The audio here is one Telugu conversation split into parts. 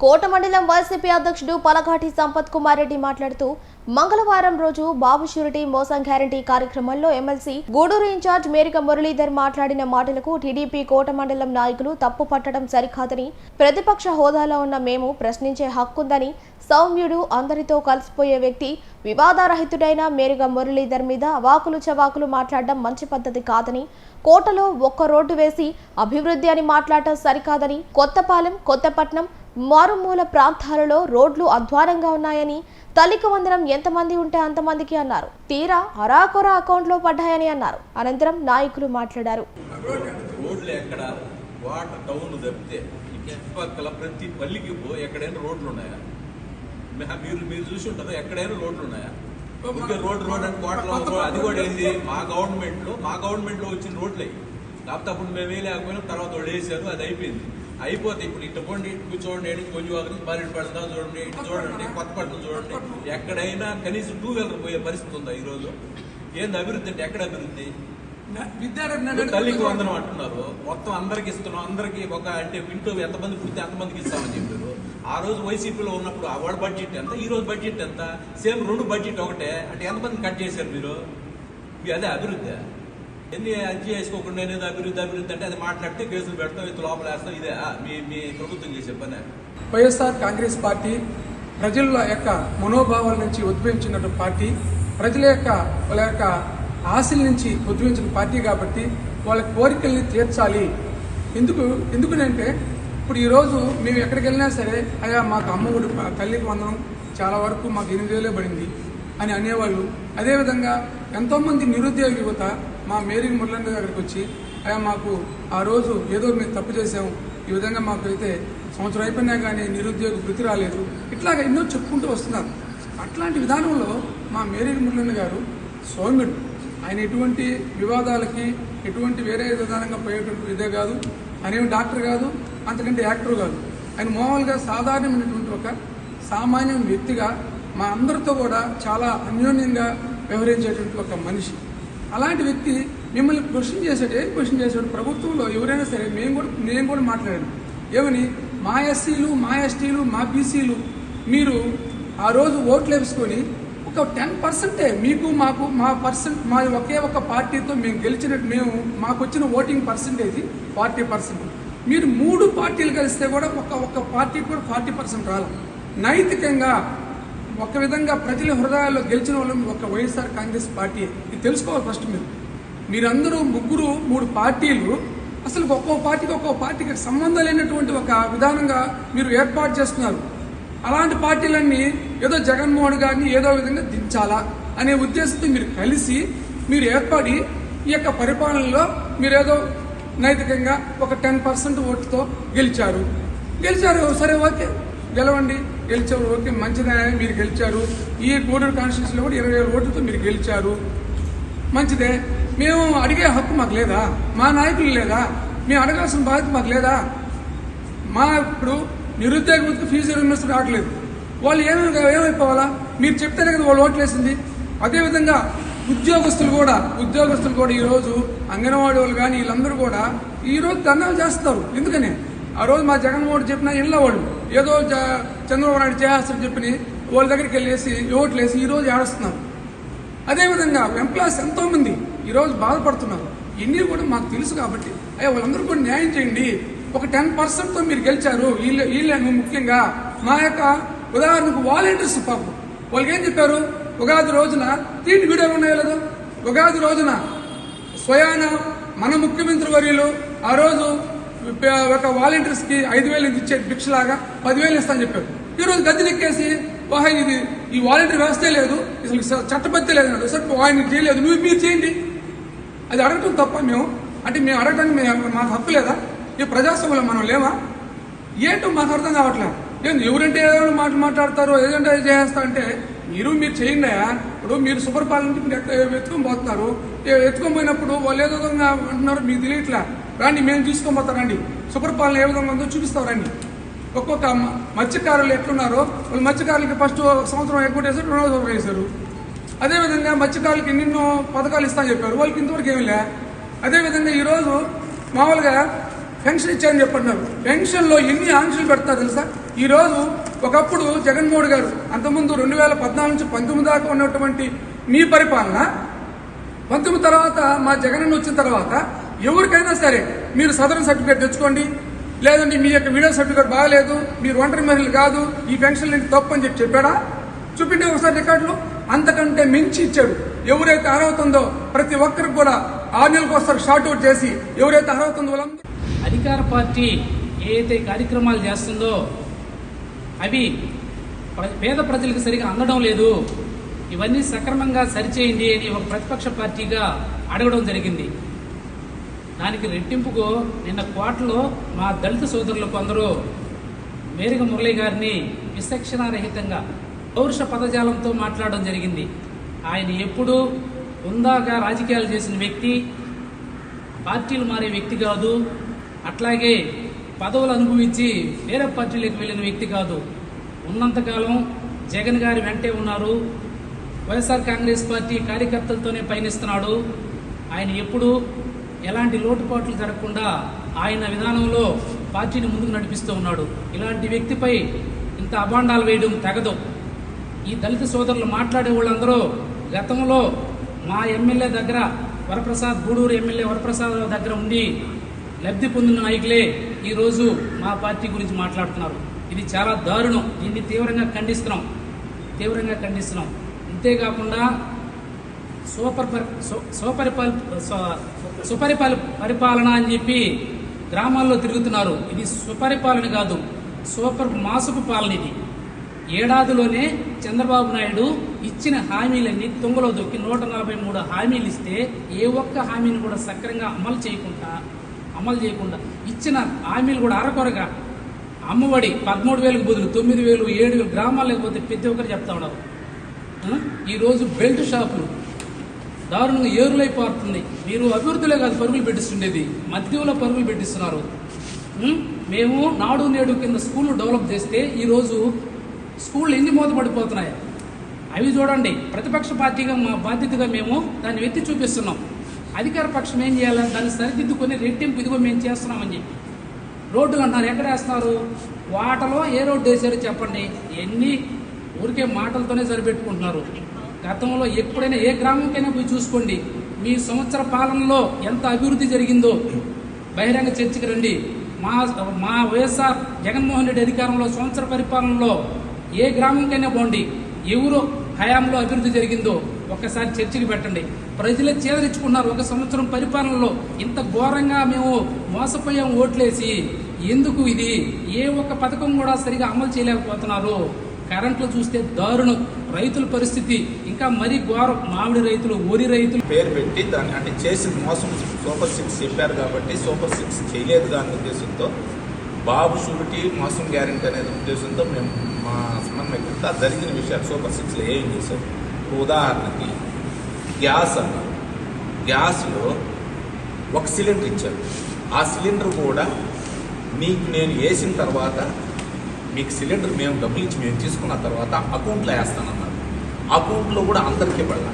కోట మండలం వైసీపీ అధ్యక్షుడు పలఘాటి సంపత్ కుమార్ రెడ్డి మాట్లాడుతూ మంగళవారం రోజు బాబు ష్యూరిటీ మోసం గ్యారంటీ కార్యక్రమంలో ఎమ్మెల్సీ గూడూరు ఇన్ఛార్జ్ మేరిక మురళీధర్ మాట్లాడిన మాటలకు టీడీపీ కోట మండలం నాయకులు తప్పు పట్టడం సరికాదని, ప్రతిపక్ష హోదాలో ఉన్న మేము ప్రశ్నించే హక్కుందని, సౌమ్యుడు అందరితో కలిసిపోయే వ్యక్తి వివాదారహితుడైన మేరిక మురళీధర్ మీద అవాకులు చవాకులు మాట్లాడడం మంచి పద్ధతి కాదని, కోటలో ఒక్క రోడ్డు వేసి అభివృద్ధి అని మాట్లాడటం సరికాదని, కొత్తపాలెం, కొత్తపట్నం మారుమూల ప్రాంతాలలో రోడ్లు అధ్వానంగా ఉన్నాయని, తల్లికి వందనం ఎంతమంది ఉంటే అంతమందికి అన్నారు. తీరా అరాకొర అకౌంట్లో పడ్డాయని అన్నారు. అనంతరం నాయకులు మాట్లాడారు. రోడ్లు ఎక్కడ వాటర్ టౌన్ తప్పితే చుట్టుపక్కల ప్రతి పల్లికి ఎక్కడైనా రోడ్లు ఉన్నాయా? మీరు చూసి ఉంటారు, ఎక్కడైనా రోడ్లు ఉన్నాయా? రోడ్ అని కోటలో అది కూడా ఏంది మా గవర్నమెంట్ లో వచ్చిన రోడ్లు అయ్యి కాకపోతే అప్పుడు మేము వేయలేకపోయినా తర్వాత వాళ్ళు వేసారు, అది అయిపోయింది. అయిపోతే ఇప్పుడు ఇటు పోండి, ఇటు కూర్చోండి, కొంచెం బారిటి పడతాం చూడండి, ఇటు చూడండి, కొత్తపట్నం చూడండి, ఎక్కడైనా కనీసం 2 వీలర్ పోయే పరిస్థితి ఉందా ఈ రోజు? ఏంది అభివృద్ధి అంటే? ఎక్కడ అభివృద్ధి? తల్లికి వందనం అంటున్నారు, మొత్తం అందరికి ఇస్తున్నాం, అందరికి ఒక అంటే ఇంట్లో ఎంతమంది పుడితే అంతమందికి ఇస్తామని చెప్పారు. ఆ రోజు వైసీపీలో ఉన్నప్పుడు వాడు బడ్జెట్ ఎంత, ఈ రోజు బడ్జెట్ ఎంత? సేమ్ 2 బడ్జెట్ ఒకటే అంటే ఎంతమంది కట్ చేశారు మీరు? అదే అభివృద్ధి? ఎన్ని అది చేసుకోకుండా అభివృద్ధి అంటే అది మాట్లాడితే కేసులు పెడతాం, ఇది లోపల వేస్తాం. ఇదే మీ ప్రభుత్వం చేసే పని? వైఎస్ఆర్ కాంగ్రెస్ పార్టీ ప్రజల యొక్క మనోభావాల నుంచి ఉద్భవించిన పార్టీ, ప్రజల యొక్క వాళ్ళ యొక్క ఆశల నుంచి ఉద్భవించిన పార్టీ కాబట్టి వాళ్ళ కోరికల్ని తీర్చాలి. ఎందుకంటే ఇప్పుడు ఈరోజు మేము ఎక్కడికి వెళ్ళినా సరే అయ్యా మాకు అమ్మఒడి తల్లికి వందనం చాలా వరకు మాకు 8,000 పడింది అని అనేవాళ్ళు. అదేవిధంగా ఎంతోమంది నిరుద్యోగ యువత మా మేరీ మురళీధర్ దగ్గరికి వచ్చి అయ్యా మాకు ఆ రోజు ఏదో మేము తప్పు చేసాము, ఈ విధంగా మాకు అయితే సంవత్సరం అయిపోయినా కానీ నిరుద్యోగ వృత్తి రాలేదు, ఇట్లాగా ఎన్నో చెప్పుకుంటూ వస్తున్నారు. అట్లాంటి విధానంలో మా మేరీ మురళీధర్ గారు సౌమ్యుడు. ఆయన ఎటువంటి వివాదాలకి ఎటువంటి వేరే విధానంగా పోయేటువంటి ఇదే కాదు. ఆయన డాక్టర్ కాదు, అంతకంటే యాక్టర్ కాదు. ఆయన మామూలుగా సాధారణమైనటువంటి ఒక సామాన్య వ్యక్తిగా మా అందరితో కూడా చాలా అన్యోన్యంగా వ్యవహరించేటువంటి ఒక మనిషి. అలాంటి వ్యక్తి మిమ్మల్ని క్వశ్చన్ చేశాడు ప్రభుత్వంలో ఎవరైనా సరే నేను కూడా మాట్లాడాను. ఏమని? మా ఎస్సీలు, మా ఎస్టీలు, మా బీసీలు మీరు ఆ రోజు ఓట్లు వేసుకొని ఒక 10% మీకు మాకు మా ఒకే ఒక పార్టీతో మేము గెలిచినట్టు మాకు వచ్చిన ఓటింగ్ పర్సంటేజ్ 40%. మీరు 3 పార్టీలు కలిస్తే కూడా ఒక పార్టీకి కూడా 40% రాలి. నైతికంగా ఒక విధంగా ప్రజల హృదయాల్లో గెలిచిన వాళ్ళు ఒక వైఎస్ఆర్ కాంగ్రెస్ పార్టీ. ఇది తెలుసుకోవాలి ఫస్ట్. మీరందరూ 3 పార్టీలు అసలు ఒక్కో పార్టీకి సంబంధం లేనటువంటి ఒక విధానంగా మీరు ఏర్పాటు చేస్తున్నారు. అలాంటి పార్టీలన్నీ ఏదో జగన్మోహన్ గారిని ఏదో విధంగా దించాలా అనే ఉద్దేశంతో మీరు కలిసి మీరు ఏర్పడి ఈ యొక్క పరిపాలనలో మీరేదో నైతికంగా ఒక 10% ఓటుతో గెలిచారు. సరే ఓకే, గెలవండి, గెలిచారు, ఓకే, మంచిదే, మీరు గెలిచారు. ఈ గూడూరు కాన్స్టిట్యూన్సీలో కూడా 20,000 ఓట్లతో మీరు గెలిచారు, మంచిదే. మేము అడిగే హక్కు మాకు లేదా? మా నాయకులు లేదా? మేము అడగాల్సిన బాధ్యత మాకు లేదా? ఇప్పుడు నిరుద్యోగ ఫీజు రియంబర్స్మెంట్ రావట్లేదు, వాళ్ళు ఏమైపోవాలా? మీరు చెప్తేనే కదా వాళ్ళు ఓట్లు వేసింది. అదేవిధంగా ఉద్యోగస్తులు కూడా ఈరోజు అంగన్వాడీ వాళ్ళు కానీ వీళ్ళందరూ కూడా ఈరోజు ధర్నాలు చేస్తారు. ఎందుకని? ఆ రోజు మా జగన్మోహన్ చెప్పిన ఇళ్ళ వాళ్ళు ఏదో చంద్రబాబు నాయుడు చేస్తారని చెప్పి వాళ్ళ దగ్గరికి వెళ్ళేసి ఓట్లు వేసి ఈరోజు ఏడుస్తున్నారు. అదేవిధంగా ఎంప్లాయీస్ ఎంతోమంది ఈరోజు బాధపడుతున్నారు. ఇన్ని కూడా మాకు తెలుసు కాబట్టి అయ్యా వాళ్ళందరూ కూడా న్యాయం చేయండి. ఒక 10%తో మీరు గెలిచారు. వీళ్ళను ముఖ్యంగా మా యొక్క ఉదాహరణకు వాలంటీర్స్ పాపం వాళ్ళకి ఏం చెప్పారు? ఉగాది రోజున తీని వీడియో ఉన్నాయో లేదో, ఉగాది రోజున స్వయాన మన ముఖ్యమంత్రి వర్యులు ఆ రోజు ఒక వాలంటీర్స్ కి 5,000 ఇచ్చే భిక్షలాగా 10,000 ఇస్తానని చెప్పారు. ఈ రోజు గద్దెనెక్కేసి ఇది ఈ వాలంటీర్ వ్యవస్థే లేదు, అసలు చట్టబద్ధి లేదన్నాడు. సరే ఆయన చేయలేదు, మీరు చేయండి. అది అడగటం తప్ప? మేము అడగటానికి మాకు హక్కు లేదా? ఈ ప్రజాస్వామ్యంలో మనం లేవా? ఏంటో మాకు అర్థం కావట్లేదు. ఎవరంటే ఏదో మాట్లాడతారో ఏదంటే చేస్తా అంటే మీరు చేయండి. ఇప్పుడు మీరు సుపరిపాలనకి మీరు ఎత్తుకొని పోతున్నారు. ఎత్తుకొని పోయినప్పుడు వాళ్ళు ఏదో విధంగా అంటున్నారు, మీకు తెలియట్లే. రండి, మేము తీసుకొని పోతారండి, సుపరిపాలన ఏ విధంగా ఉందో చూపిస్తాం రండి. ఒక్కొక్క మత్స్యకారులు ఎట్లున్నారో వాళ్ళు మత్స్యకారులకి ఫస్ట్ సంవత్సరం ఎక్కువ వేశారు, 2వ సంవత్సరం వేశారు. అదేవిధంగా మత్స్యకారులకి ఎన్నెన్నో పథకాలు ఇస్తామని చెప్పారు, వాళ్ళకి ఇంతవరకు ఏమి లే. అదేవిధంగా ఈరోజు మామూలుగా పెన్షన్ ఇచ్చారని చెప్పంటున్నారు. పెన్షన్లో ఎన్ని ఆంక్షలు పెడతారు తెలుసా? ఈరోజు ఒకప్పుడు జగన్మోహన్ గారు అంతకుముందు 2014 నుంచి 19 దాకా ఉన్నటువంటి మీ పరిపాలన 19 తర్వాత మా జగన్ వచ్చిన తర్వాత ఎవరికైనా సరే మీరు సదరన్ సర్టిఫికేట్ తెచ్చుకోండి, లేదంటే మీ యొక్క వీడియో సర్టిఫికేట్ బాగాలేదు, మీరు ఒంటరి మహిళలు కాదు, ఈ పెన్షన్ ఏంటి తప్పు అని చెప్పాడా? చూపిండే ఒకసారి రికార్డులు. అంతకంటే మించి ఇచ్చాడు. ఎవరైతే అర్హత ఉందో ప్రతి ఒక్కరికి కూడా 6 నెలలకు ఒకసారి షార్ట్ అవుట్ చేసి ఎవరైతే అర్హత ఉందో వాళ్ళందరూ అధికార పార్టీ ఏదైతే కార్యక్రమాలు చేస్తుందో అవి పేద ప్రజలకు సరిగా అందడం లేదు, ఇవన్నీ సక్రమంగా సరిచేయండి అని ఒక ప్రతిపక్ష పార్టీగా అడగడం జరిగింది. దానికి రెట్టింపుకు నిన్న కోటలో మా దళిత సోదరులు కొందరు మేరిగ మురళి గారిని విచక్షణారహితంగా పౌరుష పదజాలంతో మాట్లాడడం జరిగింది. ఆయన ఎప్పుడూ హుందాగా రాజకీయాలు చేసిన వ్యక్తి, పార్టీలు మారే వ్యక్తి కాదు, అట్లాగే పదవులు అనుభవించి వేరే పార్టీలకు వెళ్ళిన వ్యక్తి కాదు. ఉన్నంతకాలం జగన్ గారి వెంటే ఉన్నారు, వైఎస్ఆర్ కాంగ్రెస్ పార్టీ కార్యకర్తలతోనే పయనిస్తున్నాడు. ఆయన ఎప్పుడూ ఎలాంటి లోటుపాట్లు జరగకుండా ఆయన విధానంలో పార్టీని ముందుకు నడిపిస్తూ ఉన్నాడు. ఇలాంటి వ్యక్తిపై ఇంత అభాండాలు వేయడం తగదు. ఈ దళిత సోదరులు మాట్లాడే వాళ్ళందరూ గతంలో మా ఎమ్మెల్యే దగ్గర వరప్రసాద్, గూడూరు ఎమ్మెల్యే వరప్రసాద్ దగ్గర ఉండి లబ్ధి పొందిన నాయకులే ఈరోజు మా పార్టీ గురించి మాట్లాడుతున్నారు. ఇది చాలా దారుణం. దీన్ని తీవ్రంగా ఖండిస్తున్నాం. అంతేకాకుండా సుపరిపాలన అని చెప్పి గ్రామాల్లో తిరుగుతున్నారు. ఇది సుపరిపాలన కాదు, సూపర్ మాసుకు పాలన. ఇది ఏడాదిలోనే చంద్రబాబు నాయుడు ఇచ్చిన హామీలన్నీ తుంగలో దొక్కి 143 హామీలు ఇస్తే ఏ ఒక్క హామీని కూడా సక్రంగా అమలు చేయకుండా ఇచ్చిన హామీలు కూడా అరకొరగా అమ్మఒడి 13,000కు బదులు 9,000, 7,000 గ్రామాలకు పోతే ప్రతి ఒక్కరు చెప్తా ఉన్నారు. ఈరోజు బెల్ట్ షాపులు దారుణంగా ఏరులైపోతుంది. మీరు అభివృద్ధిలో కాదు పరుగులు పెట్టిస్తుండేది, మద్యంలో పరుగులు పెట్టిస్తున్నారు. మేము నాడు నేడు కింద స్కూళ్ళు డెవలప్ చేస్తే ఈరోజు స్కూళ్ళు ఎన్ని మూతపడిపోతున్నాయి అవి చూడండి. ప్రతిపక్ష పార్టీగా మా బాధ్యతగా మేము దాన్ని ఎత్తి చూపిస్తున్నాం. అధికార పక్షం ఏం చేయాలి? దాన్ని సరిదిద్దుకొని రెట్టింపు ఇదిగో మేము చేస్తున్నామని చెప్పి రోడ్డులు అంటున్నారు. ఎక్కడ వేస్తున్నారు? వాటలో ఏ రోడ్డు వేసారో చెప్పండి. ఎన్ని ఊరికే మాటలతోనే సరిపెట్టుకుంటున్నారు. గతంలో ఎప్పుడైనా ఏ గ్రామంకైనా పోయి చూసుకోండి. మీ సంవత్సర పాలనలో ఎంత అభివృద్ధి జరిగిందో బహిరంగ చర్చకి రండి. మా వైఎస్ఆర్ జగన్మోహన్ రెడ్డి అధికారంలో సంవత్సర పరిపాలనలో ఏ గ్రామంకైనా పోండి, ఎవరు హయాంలో అభివృద్ధి జరిగిందో ఒక్కసారి చర్చకి పెట్టండి. ప్రజలే చేదరించుకున్నారు. ఒక సంవత్సరం పరిపాలనలో ఇంత ఘోరంగా మేము మోసపోయాం ఓట్లేసి. ఎందుకు ఇది? ఏ ఒక్క పథకం కూడా సరిగా అమలు చేయలేకపోతున్నారు. కరెంట్లు చూస్తే దారుణం. రైతుల పరిస్థితి ఇంకా మరీ ఘోరం. మామిడి రైతులు, వరి రైతులు పేరు పెట్టి దాన్ని అంటే చేసిన మోసం సూపర్ 6 చెప్పారు కాబట్టి సూపర్ 6 చేయలేదు దాని ఉద్దేశంతో బాబు షూరిటీ మోసం గ్యారెంటీ అనేది ఉద్దేశంతో మేము మా సమన్వయకర్త జరిగిన విషయాలు సూపర్ 6లో ఏం చేశారు. ఉదాహరణకి గ్యాస్ అన్నారు. గ్యాస్లో ఒక సిలిండర్ ఇచ్చారు. ఆ సిలిండర్ కూడా మీకు నేను వేసిన తర్వాత మీకు సిలిండర్ మేము డబ్బులు ఇచ్చి మేము తీసుకున్న తర్వాత అకౌంట్లో వేస్తానన్నారు. అకౌంట్లో కూడా అందరికీ పడాలి.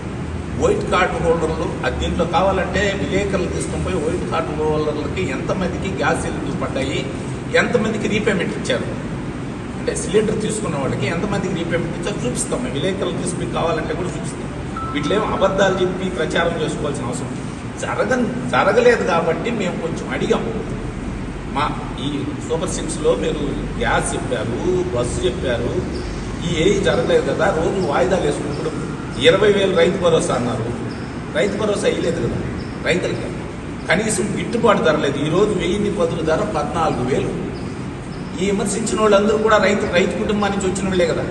వైట్ కార్డు హోల్డర్లు అది దీంట్లో కావాలంటే విలేకరులు తీసుకొని పోయి వైట్ కార్డు హోల్డర్లకి ఎంతమందికి గ్యాస్ సిలిండర్లు పడ్డాయి, ఎంతమందికి రీపేమెంట్ ఇచ్చారు, అంటే సిలిండర్ తీసుకున్న వాళ్ళకి ఎంతమందికి రీపేమెంట్ ఇచ్చారు చూపిస్తాం. మేము విలేకరులు తీసుకుని కావాలంటే కూడా చూపిస్తాం. వీటిలో అబద్ధాలు చెప్పి ప్రచారం చేసుకోవాల్సిన అవసరం జరగలేదు కాబట్టి మేము కొంచెం అడిగాము. మా ఈ సూపర్ 6లో మీరు గ్యాస్ చెప్పారు, బస్సు చెప్పారు, ఏవి జరగలేదు కదా. రోజు వాయిదాలు వేసుకున్నప్పుడు 20,000 రైతు భరోసా అన్నారు. రైతు భరోసా వేయలేదు కదా రైతులకి. కనీసం గిట్టుబాటు ధర లేదు. ఈరోజు 1000 బదులు ధర 14,000. ఈ విమర్శించిన వాళ్ళందరూ కూడా రైతు కుటుంబం నుంచి వచ్చిన వాళ్ళే కదా.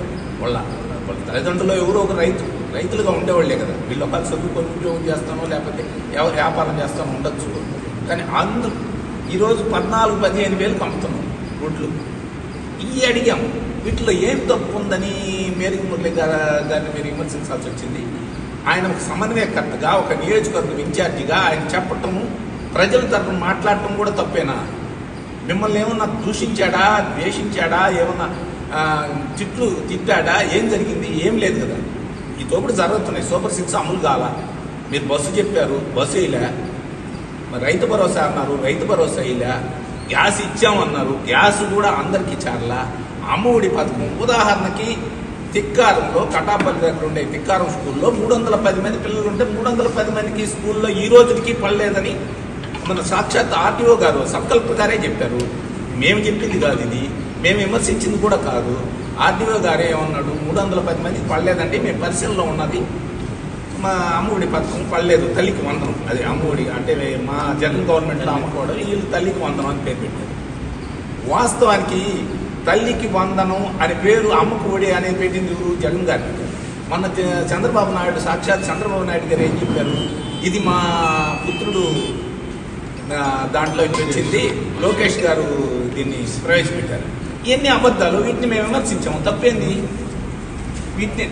వాళ్ళ తల్లిదండ్రులు ఎవరో ఒక రైతులుగా ఉండేవాళ్లే కదా. వీళ్ళు ఒకళ్ళు చదువుకొని ఉద్యోగం చేస్తానో లేకపోతే వ్యాపారం చేస్తానో ఉండొచ్చు. కానీ అందరూ ఈరోజు 14,000-15,000 అమ్ముతున్నాం గుడ్లు. ఇవి అడిగాము. వీటిలో ఏం తప్పు ఉందని మేరీ మురళి గారిని మీరు విమర్శించాల్సి వచ్చింది. ఆయన ఒక సమన్వయకర్తగా, ఒక నియోజకవర్గం ఇన్ఛార్జిగా ఆయన చెప్పటము, ప్రజల తరఫున మాట్లాడటం కూడా తప్పేనా? మిమ్మల్ని ఏమన్నా దూషించాడా, ద్వేషించాడా, ఏమన్నా తిట్టాడా? ఏం జరిగింది? ఏం లేదు కదా. ఈ తోపుడు జరుగుతున్నాయి. సూపర్ 6 అమలు కాలా. మీరు బస్సు చెప్పారు, బస్సు వేయలే. రైతు భరోసా అన్నారు, రైతు భరోసా వేయలే. గ్యాస్ ఇచ్చామన్నారు, గ్యాస్ కూడా అందరికి చారలా. అమ్మఒడి పథకం ఉదాహరణకి తిక్కారంలో కటాపల్లి దగ్గర ఉండే తిక్కారం స్కూల్లో 310 మంది పిల్లలు ఉంటే 310 మందికి స్కూల్లో ఈ రోజుకి పడలేదని మన సాక్షాత్ ఆర్టీఓ గారు సబ్ కలెక్టర్ గారే చెప్పారు. మేము చెప్పింది కాదు, ఇది మేము విమర్శించింది కూడా కాదు. ఆర్టీఓ గారే ఏమన్నాడు, 310 మందికి పడలేదంటే మేము పరిశీలనలో ఉన్నది, మా అమ్మఒడి పథకం పడలేదు, తల్లికి వందనం. అది అమ్మఒడి అంటే మా జగన్ గవర్నమెంట్లో అమ్ముకోవడం, వీళ్ళు తల్లికి వందనం అని పేరు పెట్టారు. వాస్తవానికి తల్లికి వందనం అనే పేరు అమ్మకు ఒడి అనేది పెట్టింది ఎవరు? జగన్ గారు. మన చంద్రబాబు నాయుడు, సాక్షాత్ చంద్రబాబు నాయుడు గారు ఏం చెప్పారు, ఇది మా పుత్రుడు దాంట్లో వచ్చింది, లోకేష్ గారు దీన్ని ప్రవేశపెట్టారు. ఇవన్నీ అబద్ధాలు, వీటిని మేము విమర్శించాము. తప్పేంది? వీటిని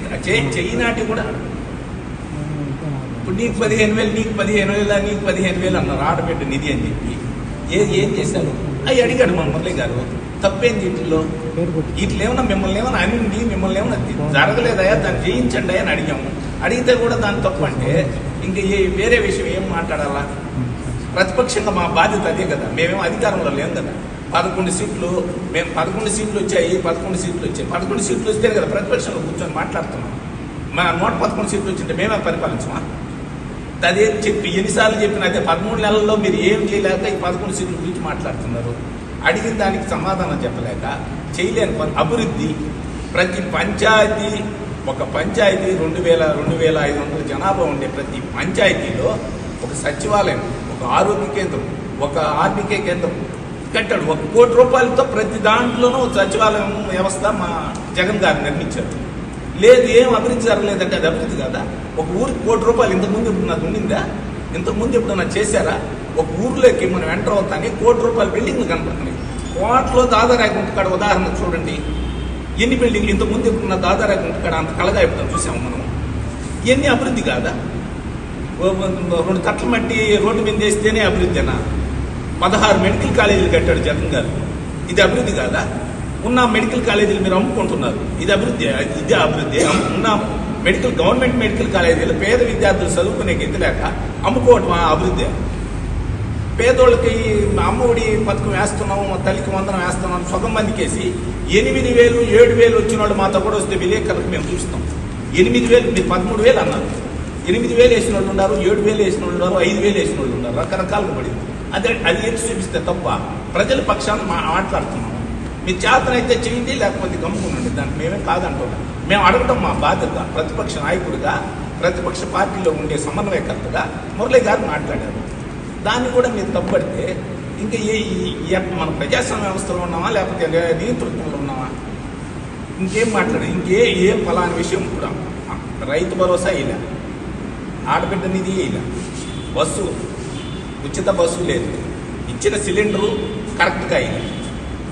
చెయ్యినాటి కూడా ఇప్పుడు నీకు 15,000, నీకు 15,000, నీకు 15,000 అన్నారు ఆడబిడ్డ నిధి అని చెప్పి. ఏం చేశారు? అవి అడిగాడు మా మురళి గారు. తప్పేంది వీటిలో? వీటిలో ఏమన్నా మిమ్మల్ని ఏమైనా అనింది, మిమ్మల్ని ఏమైనా జరగలేదయా దాన్ని చేయించండి అని అడిగాము. అడిగితే కూడా దాని తప్పు అంటే ఇంక వేరే విషయం ఏం మాట్లాడాలా? ప్రతిపక్షంగా మా బాధ్యత అదే కదా, మేమేమో అధికారంలో లేం కదా. 11 సీట్లు మేము 11 సీట్లు వచ్చాయి, 11 సీట్లు వచ్చాయి. 11 సీట్లు వస్తే కదా ప్రతిపక్షంలో కూర్చొని మాట్లాడుతున్నాం. మా 111 సీట్లు వచ్చింటే మేమే పరిపాలించమా? అదే చెప్పి ఎన్నిసార్లు చెప్పిన అదే 13 నెలల్లో మీరు ఏం చేయలేక ఈ 11 సీట్ల గురించి మాట్లాడుతున్నారు. అడిగిన దానికి సమాధానం చెప్పలేక చేయలేని అభివృద్ధి. ప్రతి పంచాయతీ, ఒక పంచాయతీ 2,500 జనాభా ఉండే ప్రతి పంచాయతీలో ఒక సచివాలయం, ఒక ఆరోగ్య కేంద్రం, ఒక ఆర్బీకే కేంద్రం కట్టాడు. 1 కోటి రూపాయలతో ప్రతి దాంట్లోనూ సచివాలయం వ్యవస్థ మా జగన్ గారు నిర్మించారు. లేదు, ఏం అభివృద్ధి జరగలేదంటే అది అభివృద్ధి కదా. ఒక ఊరికి 1 కోటి రూపాయలు ఇంతకుముందు ఎప్పుడన్నా ఉండిందా? ఇంతకుముందు ఎప్పుడన్నా చేశారా? ఒక ఊర్లోకి మనం ఎంటర్ అవుతానే 1 కోటి రూపాయల బిల్డింగ్లు కనపడుతున్నాయి. కోట్లో దాదారాయ గుంటకాడ ఉదాహరణ చూడండి, ఎన్ని బిల్డింగ్లు ఇంతకుముందు ఎప్పుడున్న దాదారాయ గుంటకాడ అంత కలగా ఎప్పుడు చూసాము మనం. ఇవన్నీ అభివృద్ధి కాదా? 2 తట్ల మట్టి రోడ్డు మీద వేస్తేనే అభివృద్ధినా? 16 మెడికల్ కాలేజీలు కట్టాడు జగన్ గారు. ఇది అభివృద్ధి కాదా? ఉన్న మెడికల్ కాలేజీలు మీరు అమ్ముకుంటున్నారు, ఇది అభివృద్ధి? ఇదే అభివృద్ధి? ఉన్న గవర్నమెంట్ మెడికల్ కాలేజీలు పేద విద్యార్థులు చదువుకునే గెంతులేక అమ్ముకోవటం అభివృద్ధి? పేదోళ్ళకి అమ్మఒడి పథకం వేస్తున్నాము, తల్లికి వందనం వేస్తున్నాం, సగం మందికి వేసి 8,000, 7,000 వచ్చిన వాళ్ళు మాతో కూడా వస్తే విలేకరులకు మేము చూస్తాం. 8,000 మీరు 13,000 అన్నారు, 8,000 వేసిన వాళ్ళు ఉన్నారు, 7,000 వేసిన వాళ్ళు ఉన్నారు, 5,000 వేసిన వాళ్ళు ఉన్నారు, రకరకాలుగా పడింది. అది ఏంటి చూపిస్తే తప్ప? ప్రజల పక్షాన్ని మాట్లాడుతున్నాము. మీ చేతనైతే చేయండి, లేకపోతే గమ్ముకునండి, దానికి మేమే కాదంటున్నాం. మేము అడగటం మా బాధ్యత. ప్రతిపక్ష నాయకుడిగా, ప్రతిపక్ష పార్టీలో ఉండే సమన్వయకర్తగా మురళి గారు మాట్లాడారు. దాన్ని కూడా మీరు తప్పడితే ఇంకా మన ప్రజాస్వామ్య వ్యవస్థలో ఉన్నామా, లేకపోతే నియంతృత్వంలో ఉన్నామా? ఇంకేం మాట్లాడారు? ఏం ఫలాని విషయం కూడా రైతు భరోసా ఇలా, ఆడబిడ్డ నిధి ఇలా, బస్సు ఉచిత బస్సు లేదు, ఇచ్చిన సిలిండరు కరెక్ట్గా ఇలా.